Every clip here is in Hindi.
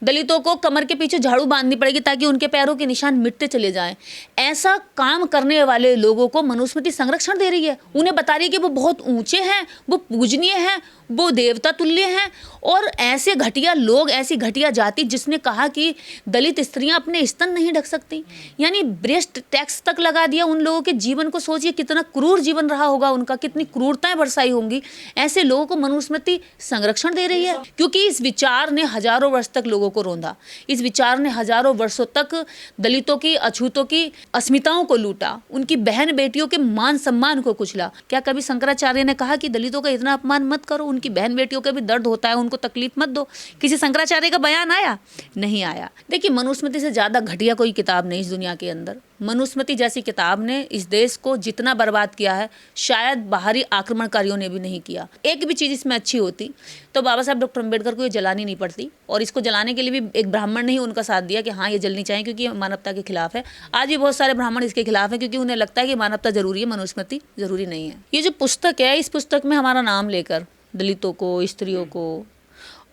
दलितों को कमर के पीछे झाड़ू बांधनी पड़ेगी ताकि उनके पैरों के निशान मिटते चले जाएं। ऐसा काम करने वाले लोगों को मनुस्मृति संरक्षण दे रही है, उन्हें बता रही है कि वो बहुत ऊंचे हैं, वो पूजनीय हैं, वो देवता तुल्य हैं। और ऐसे घटिया लोग, ऐसी घटिया जाति जिसने कहा कि दलित स्त्रियां अपने स्तन नहीं ढक सकती, यानी ब्रेस्ट टैक्स तक लगा दिया उन लोगों के जीवन को। सोचिए कितना क्रूर जीवन रहा होगा उनका, कितनी क्रूरताएं बरसाई होंगी। ऐसे लोगों को मनुस्मृति संरक्षण दे रही है, क्योंकि इस विचार ने हजारों वर्ष तक लोगों को रोंदा। इस विचार ने हजारों वर्षों तक दलितों की, अछूतों की अस्मिताओं को लूटा, उनकी बहन बेटियों के मान सम्मान को कुचला। क्या कभी शंकराचार्य ने कहा कि दलितों का इतना अपमान मत करो, उनकी बहन बेटियों का भी दर्द होता है, उनको तकलीफ मत दो? किसी शंकराचार्य का बयान आया? नहीं आया। देखिए, मनुस्मृति से ज्यादा घटिया कोई किताब नहीं इस दुनिया के अंदर। मनुस्मृति जैसी किताब ने इस देश को जितना बर्बाद किया है, शायद बाहरी आक्रमणकारियों ने भी नहीं किया। एक भी चीज़ इसमें अच्छी होती तो बाबा साहब डॉक्टर अम्बेडकर को ये जलानी नहीं पड़ती, और इसको जलाने के लिए भी एक ब्राह्मण ने ही उनका साथ दिया कि हाँ ये जलनी चाहिए क्योंकि ये मानवता के खिलाफ है। आज भी बहुत सारे ब्राह्मण इसके खिलाफ हैं क्योंकि उन्हें लगता है कि मानवता जरूरी है, मनुस्मृति जरूरी नहीं है। ये जो पुस्तक है, इस पुस्तक में हमारा नाम लेकर दलितों को, स्त्रियों को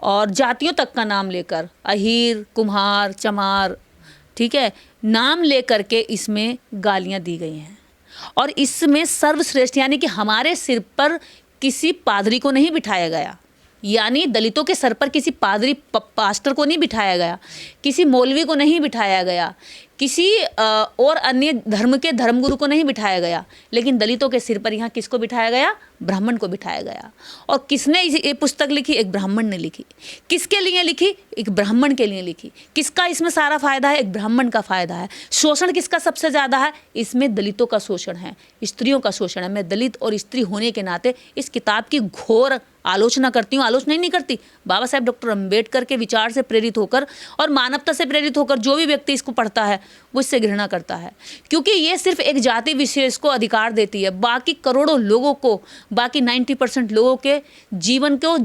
और जातियों तक का नाम लेकर, अहीर, कुम्हार, चमार, ठीक है, नाम लेकर के इसमें गालियां दी गई हैं। और इसमें सर्वश्रेष्ठ यानी कि हमारे सिर पर किसी पादरी को नहीं बिठाया गया, यानी दलितों के सर पर किसी पादरी पास्टर को नहीं बिठाया गया, किसी मौलवी को नहीं बिठाया गया, किसी और अन्य धर्म के धर्मगुरु को नहीं बिठाया गया, लेकिन दलितों के सिर पर यहाँ किसको बिठाया गया? ब्राह्मण को बिठाया गया। और किसने ये पुस्तक लिखी? एक ब्राह्मण ने लिखी। किसके लिए लिखी? एक ब्राह्मण के लिए लिखी। किसका इसमें सारा फायदा है? एक ब्राह्मण का फायदा है। शोषण किसका सबसे ज़्यादा है? इसमें दलितों का शोषण है, स्त्रियों का शोषण है। मैं दलित और स्त्री होने के नाते इस किताब की घोर आलोचना करती हूँ। आलोचना ही नहीं करती, बाबा साहेब डॉक्टर अम्बेडकर के विचार से प्रेरित होकर और मानवता से प्रेरित होकर जो भी व्यक्ति इसको पढ़ता है वो इससे घृणा करता है, क्योंकि ये सिर्फ एक जाति विशेष को अधिकार देती है, बाकी करोड़ों लोगों को, बाकी 90% लोगों के जीवन को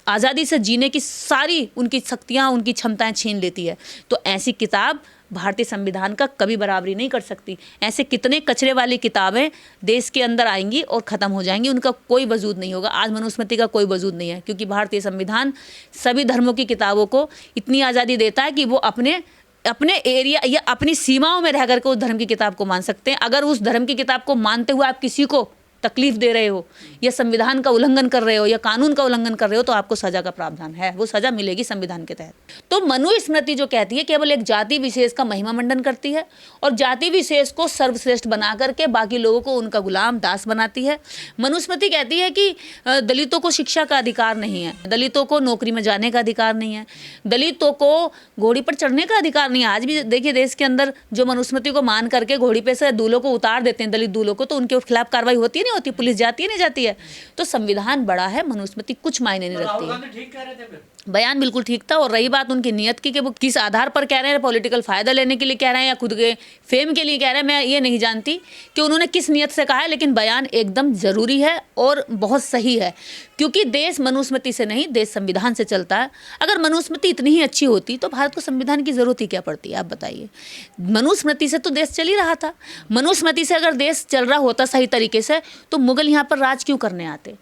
आज़ादी से जीने की सारी उनकी शक्तियाँ, उनकी क्षमताएं छीन लेती है। तो ऐसी किताब भारतीय संविधान का कभी बराबरी नहीं कर सकती। ऐसे कितने कचरे वाली किताबें देश के अंदर आएंगी और ख़त्म हो जाएंगी, उनका कोई वजूद नहीं होगा। आज मनुस्मृति का कोई वजूद नहीं है, क्योंकि भारतीय संविधान सभी धर्मों की किताबों को इतनी आज़ादी देता है कि वो अपने एरिया या अपनी सीमाओं में रह करके उस धर्म की किताब को मान सकते हैं। अगर उस धर्म की किताब को मानते हुए आप किसी को तकलीफ दे रहे हो या संविधान का उल्लंघन कर रहे हो या कानून का उल्लंघन कर रहे हो, तो आपको सजा का प्रावधान है, वो सजा मिलेगी संविधान के तहत। तो मनुस्मृति जो कहती है केवल एक जाति विशेष का महिमा मंडन करती है और जाति विशेष को सर्वश्रेष्ठ बना करके बाकी लोगों को उनका गुलाम दास बनाती है। मनुस्मृति कहती है कि दलितों को शिक्षा का अधिकार नहीं है, दलितों को नौकरी में जाने का अधिकार नहीं है, दलितों को घोड़ी पर चढ़ने का अधिकार नहीं है। आज भी देखिए देश के अंदर जो मनुस्मृति को मान करके घोड़ी पे से दूल्हों को उतार देते हैं, दलित दूल्हों को, तो उनके खिलाफ कार्रवाई होती है होती, पुलिस जाती है नहीं जाती है। तो संविधान बड़ा है, मनुस्मृति कुछ मायने नहीं रखती है। ठीक कह रहे थे फिर। बयान बिल्कुल ठीक था। और रही बात उनकी नियत की कि वो किस आधार पर कह रहे हैं, पॉलिटिकल फायदा लेने के लिए कह रहे हैं या खुद के फेम के लिए कह रहे हैं, मैं ये नहीं जानती कि उन्होंने किस नियत से कहा है, लेकिन बयान एकदम जरूरी है और बहुत सही है, क्योंकि देश मनुस्मृति से नहीं, देश संविधान से चलता है। अगर मनुस्मृति इतनी ही अच्छी होती तो भारत को संविधान की जरूरत ही क्या पड़ती है, आप बताइए। मनुस्मृति से तो देश चल ही रहा था। मनुस्मृति से अगर देश चल रहा होता सही तरीके से तो मुगल यहाँ पर राज क्यों करने आते,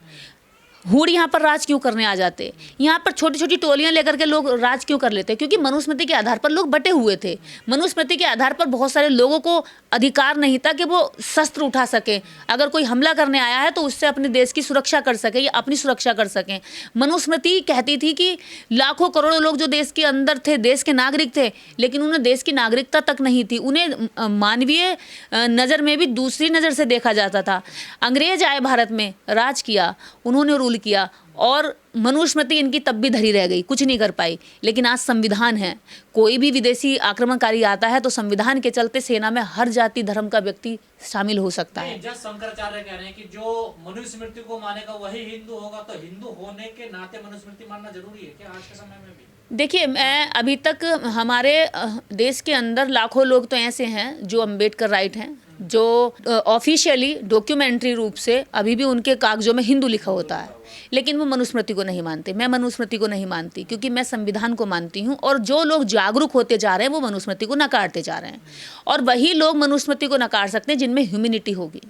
हूड़ यहाँ पर राज क्यों करने आ जाते, यहाँ पर छोटी छोटी टोलियाँ लेकर के लोग राज क्यों कर लेते? क्योंकि मनुस्मृति के आधार पर लोग बटे हुए थे। मनुस्मृति के आधार पर बहुत सारे लोगों को अधिकार नहीं था कि वो शस्त्र उठा सकें, अगर कोई हमला करने आया है तो उससे अपने देश की सुरक्षा कर सके या अपनी सुरक्षा कर सकें। मनुस्मृति कहती थी कि लाखों करोड़ों लोग जो देश के अंदर थे, देश के नागरिक थे, लेकिन उन्हें देश की नागरिकता तक नहीं थी, उन्हें मानवीय नज़र में भी दूसरी नज़र से देखा जाता था। अंग्रेज आए भारत में, राज किया, उन्होंने रूल किया और मनुस्मृति इनकी तब भी धरी रह गई, कुछ नहीं कर पाई। लेकिन आज संविधान है, कोई भी विदेशी आक्रमणकारी आता है तो संविधान के चलते सेना में हर जाति धर्म का व्यक्ति शामिल हो सकता है। जब शंकराचार्य कह रहे हैं कि जो मनुस्मृति को मानेगा वही हिंदू होगा, तो हिंदू होने के नाते मनुस्मृति मानना जरूरी है क्या आज के समय में भी? देखिए, मैं अभी तक हमारे देश के अंदर लाखों लोग तो ऐसे हैं जो अम्बेडकर राइट हैं, जो ऑफिशियली डॉक्यूमेंट्री रूप से अभी भी उनके कागजों में हिंदू लिखा होता है, लेकिन वो मनुस्मृति को नहीं मानते। मैं मनुस्मृति को नहीं मानती, क्योंकि मैं संविधान को मानती हूँ। और जो लोग जागरूक होते जा रहे हैं वो मनुस्मृति को नकारते जा रहे हैं। और वही लोग मनुस्मृति को नकार सकते हैं जिनमें ह्यूमैनिटी होगी,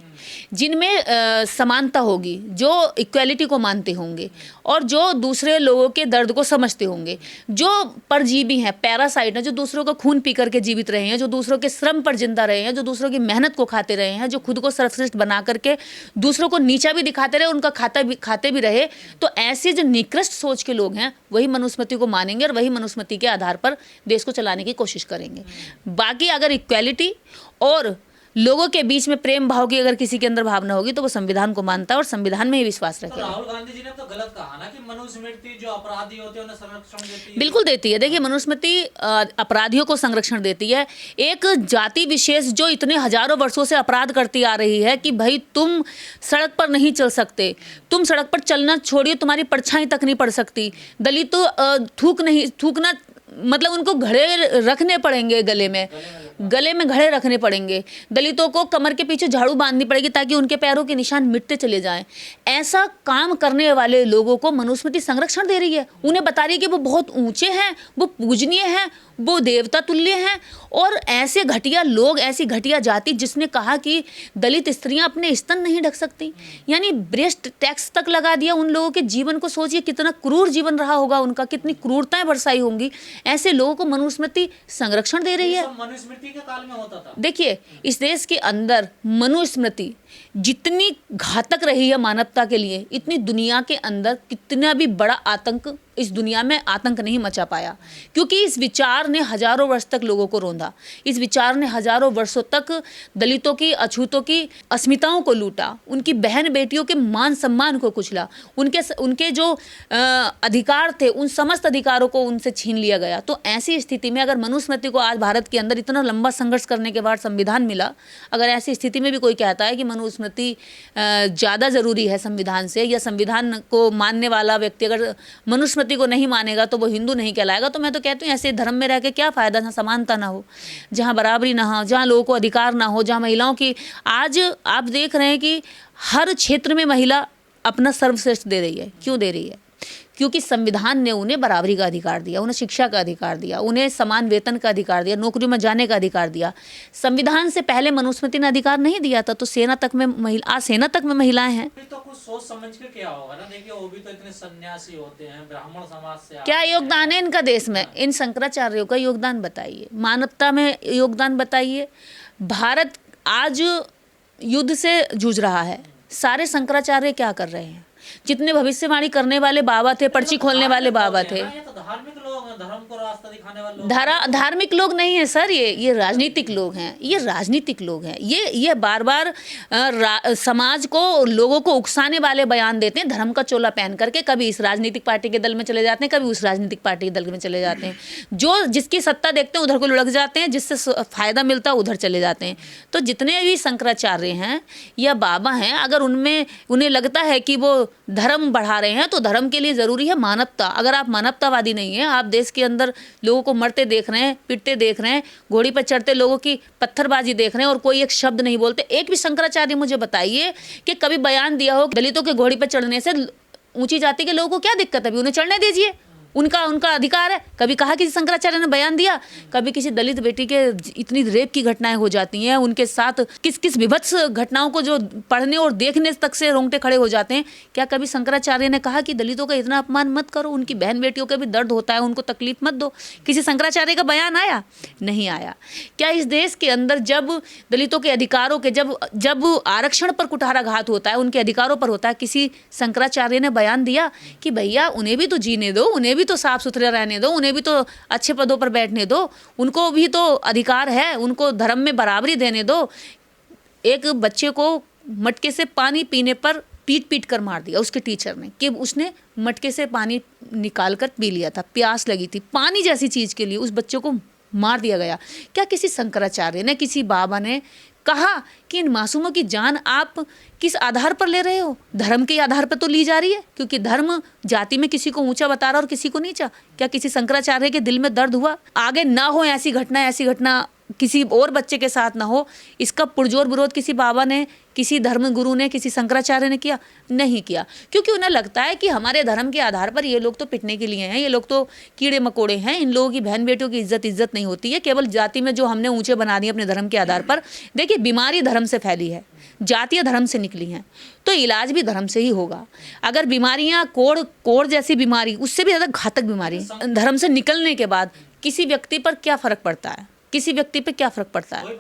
जिनमें समानता होगी, जो इक्वालिटी को मानते होंगे और जो दूसरे लोगों के दर्द को समझते होंगे, जो परजीवी हैं, पैरासाइट हैं, जो दूसरों का खून पी करके जीवित रहे हैं, जो दूसरों के श्रम पर जिंदा रहे हैं, जो दूसरों की मेहनत को खाते रहे हैं, जो खुद को सर्वश्रेष्ठ बना करके दूसरों को नीचा भी दिखाते रहे, उनका खाते भी रहे। तो ऐसे जो निकृष्ट सोच के लोग हैं वही मनुस्मृति को मानेंगे और वही मनुस्मृति के आधार पर देश को चलाने की कोशिश करेंगे। बाकी अगर इक्वालिटी और लोगों के बीच में प्रेम भाव की अगर किसी के अंदर भावना होगी तो वो संविधान को मानता है और संविधान में ही विश्वास तो रखेगा। राहुल गांधी जी ने तो गलत कहा ना कि मनुस्मृति जो अपराधी होते हैं उन्हें संरक्षण देती है। बिल्कुल देती है। देखिए, मनुस्मृति अपराधियों को संरक्षण देती है। एक जाति विशेष जो इतने हजारों वर्षों से अपराध करती आ रही है कि भाई तुम सड़क पर नहीं चल सकते, तुम सड़क पर चलना छोड़िए, तुम्हारी परछाई तक नहीं पड़ सकती, दलित थूकना मतलब उनको घड़े रखने पड़ेंगे, गले में घड़े रखने पड़ेंगे, दलितों को कमर के पीछे झाड़ू बांधनी पड़ेगी ताकि उनके पैरों के निशान मिटते चले जाएं। ऐसा काम करने वाले लोगों को मनुस्मृति संरक्षण दे रही है। उन्हें बता रही है कि वो बहुत ऊंचे हैं, वो पूजनीय हैं, वो देवता तुल्य हैं। और ऐसे घटिया लोग, ऐसी घटिया जाति जिसने कहा कि दलित स्त्रियां अपने स्तन नहीं ढक सकती, यानी ब्रेस्ट टैक्स तक लगा दिया उन लोगों के जीवन को। सोचिए कितना क्रूर जीवन रहा होगा उनका, कितनी क्रूरताएं बरसाई होंगी। ऐसे लोगों को मनुस्मृति संरक्षण दे रही है। मनुस्मृति के काल में होता था। देखिए, इस देश के अंदर मनुस्मृति जितनी घातक रही है मानवता के लिए, इतनी दुनिया के अंदर कितना भी बड़ा आतंक इस दुनिया में आतंक नहीं मचा पाया, क्योंकि इस विचार ने हजारों वर्ष तक लोगों को रौंदा। इस विचार ने हजारों वर्षों तक दलितों की, अछूतों की अस्मिताओं को लूटा, उनकी बहन बेटियों के मान सम्मान को कुचला, उनके जो अधिकार थे उन समस्त अधिकारों को उनसे छीन लिया गया। तो ऐसी स्थिति में अगर मनुस्मृति को आज भारत के अंदर इतना लंबा संघर्ष करने के बाद संविधान मिला, अगर ऐसी स्थिति में भी कोई कहता है कि मनुस्मृति ज़्यादा ज़रूरी है संविधान से, या संविधान को मानने वाला व्यक्ति अगर मनुस्मृति को नहीं मानेगा तो वो हिंदू नहीं कहलाएगा, तो मैं तो कहती हूँ ऐसे धर्म में रह के क्या फ़ायदा, जहाँ समानता ना हो, जहाँ बराबरी ना हो, जहाँ लोगों को अधिकार ना हो, जहाँ महिलाओं की, आज आप देख रहे हैं कि हर क्षेत्र में महिला अपना सर्वश्रेष्ठ दे रही है। क्यों दे रही है? क्योंकि संविधान ने उन्हें बराबरी का अधिकार दिया, उन्हें शिक्षा का अधिकार दिया, उन्हें समान वेतन का अधिकार दिया, नौकरी में जाने का अधिकार दिया। संविधान से पहले मनुस्मृति ने अधिकार नहीं दिया था, तो सेना तक में महिलाएं हैं। तो कुछ सोच समझ के क्या होगा ना। देखिए, वो भी तो इतने सन्यासी होते हैं, ब्राह्मण समाज से। क्या योगदान है इनका देश में? इन शंकराचार्यों का योगदान बताइए, मानवता में योगदान बताइए। भारत आज युद्ध से जूझ रहा है, सारे शंकराचार्य क्या कर रहे हैं? जितने भविष्यवाणी करने वाले बाबा थे, पर्ची खोलने वाले बाबा थे, ये तो धार्मिक लोग हैं, धर्म को रास्ता दिखाने वाले लोग। धार्मिक लोग नहीं है सर, ये राजनीतिक लोग हैं। ये राजनीतिक लोग हैं। ये बार बार समाज को, लोगों को उकसाने वाले बयान देते हैं, धर्म का चोला पहन करके। कभी इस राजनीतिक पार्टी के दल में चले जाते हैं, कभी उस राजनीतिक पार्टी के दल में चले जाते हैं। जो जिसकी सत्ता देखते हैं उधर को लुढ़क जाते हैं, जिससे फायदा मिलता है उधर चले जाते हैं। तो जितने भी शंकराचार्य हैं या बाबा हैं, अगर उन्हें लगता है कि वो धर्म बढ़ा रहे हैं, तो धर्म के लिए ज़रूरी है मानवता। अगर आप मानवतावादी नहीं हैं, आप देश के अंदर लोगों को मरते देख रहे हैं, पिटते देख रहे हैं, घोड़ी पर चढ़ते लोगों की पत्थरबाजी देख रहे हैं और कोई एक शब्द नहीं बोलते। एक भी शंकराचार्य मुझे बताइए कि कभी बयान दिया हो दलितों के घोड़ी पर चढ़ने से ऊंची जाति के लोगों को क्या दिक्कत है, अभी उन्हें चढ़ने दीजिए, उनका अधिकार है। कभी कहा किसी शंकराचार्य ने बयान दिया? कभी किसी दलित बेटी के इतनी रेप की घटनाएं हो जाती हैं, उनके साथ किस विभत्स घटनाओं को जो पढ़ने और देखने तक से रोंगटे खड़े हो जाते हैं, क्या कभी शंकराचार्य ने कहा कि दलितों का इतना अपमान मत करो, उनकी बहन बेटियों का भी दर्द होता है, उनको तकलीफ मत दो? किसी शंकराचार्य का बयान आया? नहीं आया। क्या इस देश के अंदर जब दलितों के अधिकारों के जब आरक्षण पर कुठाराघात होता है, उनके अधिकारों पर होता है, किसी शंकराचार्य ने बयान दिया कि भैया उन्हें भी तो जीने दो, उन्हें भी तो साफ सुथरे रहने दो, उन्हें भी तो अच्छे पदों पर बैठने दो, उनको भी तो अधिकार है, उनको धर्म में बराबरी देने दो। एक बच्चे को मटके से पानी पीने पर पीट कर मार दिया उसके टीचर ने, कि उसने मटके से पानी निकाल कर पी लिया था, प्यास लगी थी। पानी जैसी चीज़ के लिए उस बच्चे को मार दिया गया। क्या किसी शंकराचार्य ने, किसी बाबा ने कहा कि इन मासूमों की जान आप किस आधार पर ले रहे हो? धर्म के आधार पर तो ली जा रही है, क्योंकि धर्म जाति में किसी को ऊंचा बता रहा और किसी को नीचा। क्या किसी शंकराचार्य के दिल में दर्द हुआ? आगे ना हो ऐसी घटना किसी और बच्चे के साथ ना हो, इसका पुरजोर विरोध किसी बाबा ने, किसी धर्म गुरु ने, किसी शंकराचार्य ने किया? नहीं किया, क्योंकि उन्हें लगता है कि हमारे धर्म के आधार पर ये लोग तो पिटने के लिए हैं, ये लोग तो कीड़े मकोड़े हैं, इन लोगों की बहन बेटियों की इज्जत नहीं होती है। केवल जाति में जो हमने ऊंचे बना दिए अपने धर्म के आधार पर। देखिए, बीमारी धर्म से फैली है, जातीय धर्म से निकली हैं, तो इलाज भी धर्म से ही होगा। अगर बीमारियां कोढ़ जैसी बीमारी, उससे भी ज़्यादा घातक बीमारी, धर्म से निकलने के बाद किसी व्यक्ति पर क्या फ़र्क पड़ता है? किसी व्यक्ति पे क्या फ़र्क पड़ता है?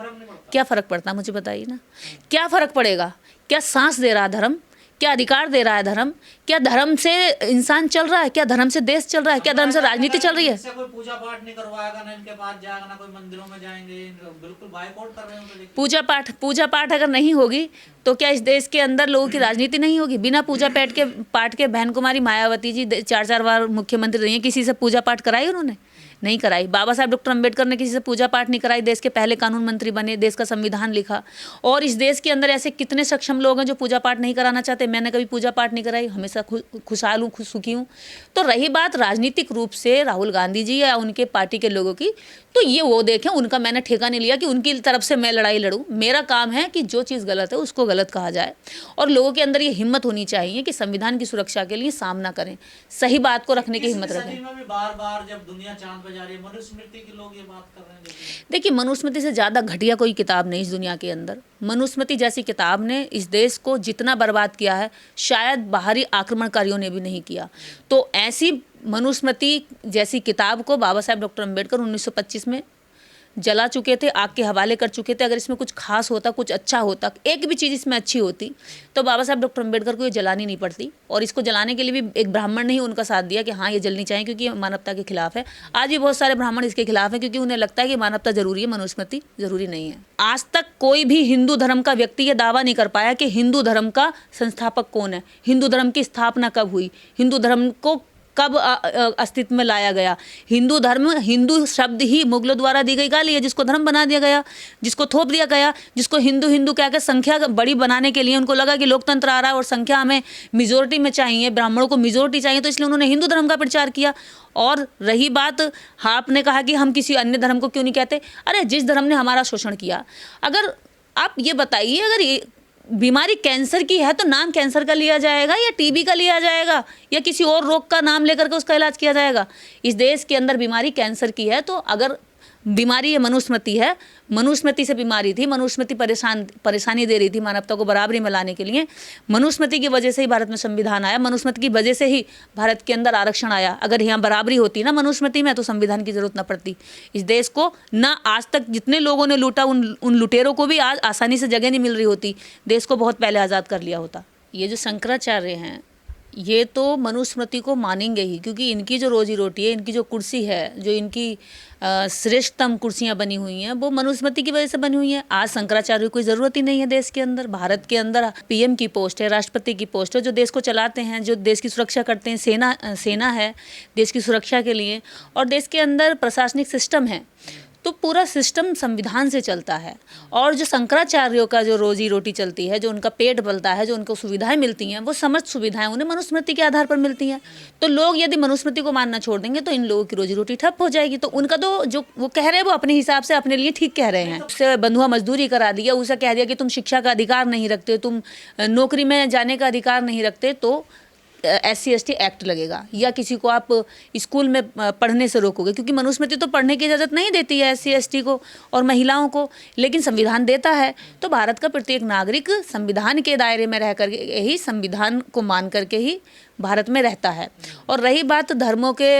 क्या फ़र्क पड़ता है, मुझे बताइए ना। क्या फ़र्क पड़ेगा? क्या सांस दे रहा है धर्म? क्या अधिकार दे रहा है धर्म? क्या धर्म से इंसान चल रहा है? क्या धर्म से देश चल रहा है? क्या धर्म से राजनीति चल रही है? कोई पूजा पाठ नहीं करवाएगा, ना इनके पास जाएगा, ना कोई मंदिरों में जाएंगे, बिल्कुल बायकॉट कर रहे हैं। पूजा पाठ अगर नहीं होगी तो क्या इस देश के अंदर लोगों की राजनीति नहीं होगी? बिना पूजा पाठ के बहन कुमारी मायावती जी 4 बार मुख्यमंत्री रही हैं, किसी से पूजा पाठ कराई उन्होंने? नहीं कराई। बाबा साहब डॉक्टर अंबेडकर ने किसी से पूजा पाठ नहीं कराई, देश के पहले कानून मंत्री बने, देश का संविधान लिखा। और इस देश के अंदर ऐसे कितने सक्षम लोग हैं जो पूजा पाठ नहीं कराना चाहते। मैंने कभी पूजा पाठ नहीं कराई, हमेशा खुशहाल हूँ, सुखी हूँ। तो रही बात राजनीतिक रूप से राहुल गांधी जी या उनके पार्टी के लोगों की, तो ये वो देखें, उनका मैंने ठेका नहीं लिया कि उनकी तरफ से मैं लड़ाई लड़ूँ। मेरा काम है कि जो चीज़ गलत है उसको गलत कहा जाए, और लोगों के अंदर ये हिम्मत होनी चाहिए कि संविधान की सुरक्षा के लिए सामना करें, सही बात को रखने की हिम्मत रखें। बार-बार जब दुनिया चांद पे जा रही है, मनुस्मृति के लोग ये बात कर रहे हैं। देखिए, मनुस्मृति से ज़्यादा घटिया कोई किताब नहीं इस दुनिया के अंदर। मनुस्मृति जैसी किताब ने इस देश को जितना बर्बाद किया है, शायद बाहरी आक्रमणकारियों ने भी नहीं किया। तो ऐसी मनुस्मृति जैसी किताब को बाबा साहब डॉक्टर अंबेडकर 1925 में जला चुके थे, आग के हवाले कर चुके थे। अगर इसमें कुछ खास होता, कुछ अच्छा होता, एक भी चीज़ इसमें अच्छी होती, तो बाबा साहब डॉक्टर अंबेडकर को ये जलानी नहीं पड़ती। और इसको जलाने के लिए भी एक ब्राह्मण ने ही उनका साथ दिया कि हाँ, ये जलनी चाहिए क्योंकि ये मानवता के खिलाफ है। आज भी बहुत सारे ब्राह्मण इसके खिलाफ हैं क्योंकि उन्हें लगता है कि मानवता जरूरी है, मनुस्मृति जरूरी नहीं है। आज तक कोई भी हिंदू धर्म का व्यक्ति ये दावा नहीं कर पाया कि हिंदू धर्म का संस्थापक कौन है, हिंदू धर्म की स्थापना कब हुई, हिंदू धर्म को कब अस्तित्व में लाया गया। हिंदू धर्म, हिंदू शब्द ही मुगलों द्वारा दी गई गाली है, जिसको धर्म बना दिया गया, जिसको थोप दिया गया, जिसको हिंदू हिंदू कहकर संख्या बड़ी बनाने के लिए उनको लगा कि लोकतंत्र आ रहा है और संख्या हमें मेजोरिटी में चाहिए, ब्राह्मणों को मेजोरिटी चाहिए, तो इसलिए उन्होंने हिंदू धर्म का प्रचार किया। और रही बात, आपने कहा कि हम किसी अन्य धर्म को क्यों नहीं कहते। अरे, जिस धर्म ने हमारा शोषण किया, अगर आप ये बताइए, अगर ये बीमारी कैंसर की है तो नाम कैंसर का लिया जाएगा या टीबी का लिया जाएगा या किसी और रोग का नाम लेकर के उसका इलाज किया जाएगा? इस देश के अंदर बीमारी कैंसर की है, तो अगर बीमारी ये मनुस्मृति है, मनुस्मृति से बीमारी थी, मनुस्मृति परेशानी दे रही थी मानवता को बराबरी में लाने के लिए। मनुस्मृति की वजह से ही भारत में संविधान आया, मनुस्मृति की वजह से ही भारत के अंदर आरक्षण आया। अगर यहाँ बराबरी होती ना मनुस्मृति में, तो संविधान की जरूरत न पड़ती। इस देश को ना आज तक जितने लोगों ने लूटा, उन लुटेरों को भी आज आसानी से जगह नहीं मिल रही होती, देश को बहुत पहले आज़ाद कर लिया होता। ये जो शंकराचार्य हैं, ये तो मनुस्मृति को मानेंगे ही, क्योंकि इनकी जो रोजी रोटी है, इनकी जो कुर्सी है, जो इनकी श्रेष्ठतम कुर्सियां बनी हुई हैं, वो मनुस्मृति की वजह से बनी हुई हैं। आज शंकराचार्य की कोई ज़रूरत ही नहीं है देश के अंदर। भारत के अंदर पीएम की पोस्ट है, राष्ट्रपति की पोस्ट है, जो देश को चलाते हैं, जो देश की सुरक्षा करते हैं। सेना है देश की सुरक्षा के लिए, और देश के अंदर प्रशासनिक सिस्टम है। तो पूरा सिस्टम संविधान से चलता है। और जो शंकराचार्यों का जो रोजी रोटी चलती है, जो उनका पेट पलता है, जो उनको सुविधाएं मिलती हैं, वो समस्त सुविधाएं उन्हें मनुस्मृति के आधार पर मिलती हैं। तो लोग यदि मनुस्मृति को मानना छोड़ देंगे तो इन लोगों की रोजी रोटी ठप हो जाएगी। तो उनका तो जो वो कह रहे हैं, वो अपने हिसाब से अपने लिए ठीक कह रहे हैं। उससे बंधुआ मजदूरी करा दिया, उसे कह दिया कि तुम शिक्षा का अधिकार नहीं रखते, तुम नौकरी में जाने का अधिकार नहीं रखते, तो SC/ST एक्ट लगेगा, या किसी को आप स्कूल में पढ़ने से रोकोगे, क्योंकि मनुस्मृति तो पढ़ने की इजाज़त नहीं देती है SC/ST को और महिलाओं को, लेकिन संविधान देता है। तो भारत का प्रत्येक नागरिक संविधान के दायरे में रह करके ही, संविधान को मान करके ही भारत में रहता है। और रही बात धर्मों के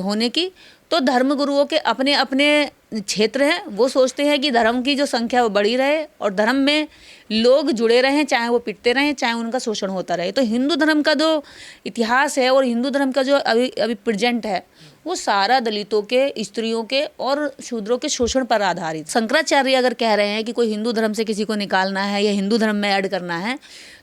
होने की, तो धर्म गुरुओं के अपने अपने क्षेत्र हैं, वो सोचते हैं कि धर्म की जो संख्या वो बढ़ी रहे और धर्म में लोग जुड़े रहें, चाहे वो पिटते रहें, चाहे उनका शोषण होता रहे। तो हिंदू धर्म का जो इतिहास है और हिंदू धर्म का जो अभी प्रेजेंट है, वो सारा दलितों के, स्त्रियों के और शूद्रों के शोषण पर आधारित। शंकराचार्य अगर कह रहे हैं कि कोई हिंदू धर्म से किसी को निकालना है या हिंदू धर्म में ऐड करना है,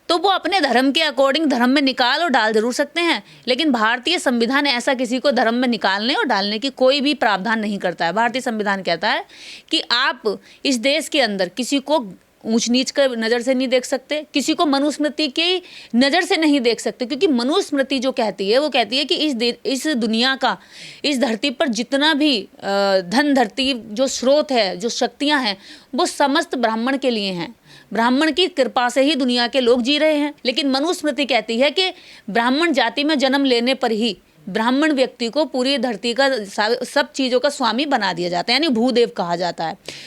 तो वो अपने धर्म के अकॉर्डिंग धर्म में निकाल और डाल जरूर सकते हैं, लेकिन भारतीय संविधान ऐसा किसी को धर्म में निकालने और डालने की कोई भी प्रावधान नहीं करता है। भारतीय संविधान कहता है कि आप इस देश के अंदर किसी को ऊंच नीच का नज़र से नहीं देख सकते, किसी को मनुस्मृति की नज़र से नहीं देख सकते, क्योंकि मनुस्मृति जो कहती है वो कहती है कि इस दुनिया का, इस धरती पर जितना भी धन धरती जो स्रोत है, जो शक्तियां हैं, वो समस्त ब्राह्मण के लिए हैं। ब्राह्मण की कृपा से ही दुनिया के लोग जी रहे हैं। लेकिन मनुस्मृति कहती है कि ब्राह्मण जाति में जन्म लेने पर ही ब्राह्मण व्यक्ति को पूरी धरती का सब चीज़ों का स्वामी बना दिया जाता है, यानी भूदेव कहा जाता है।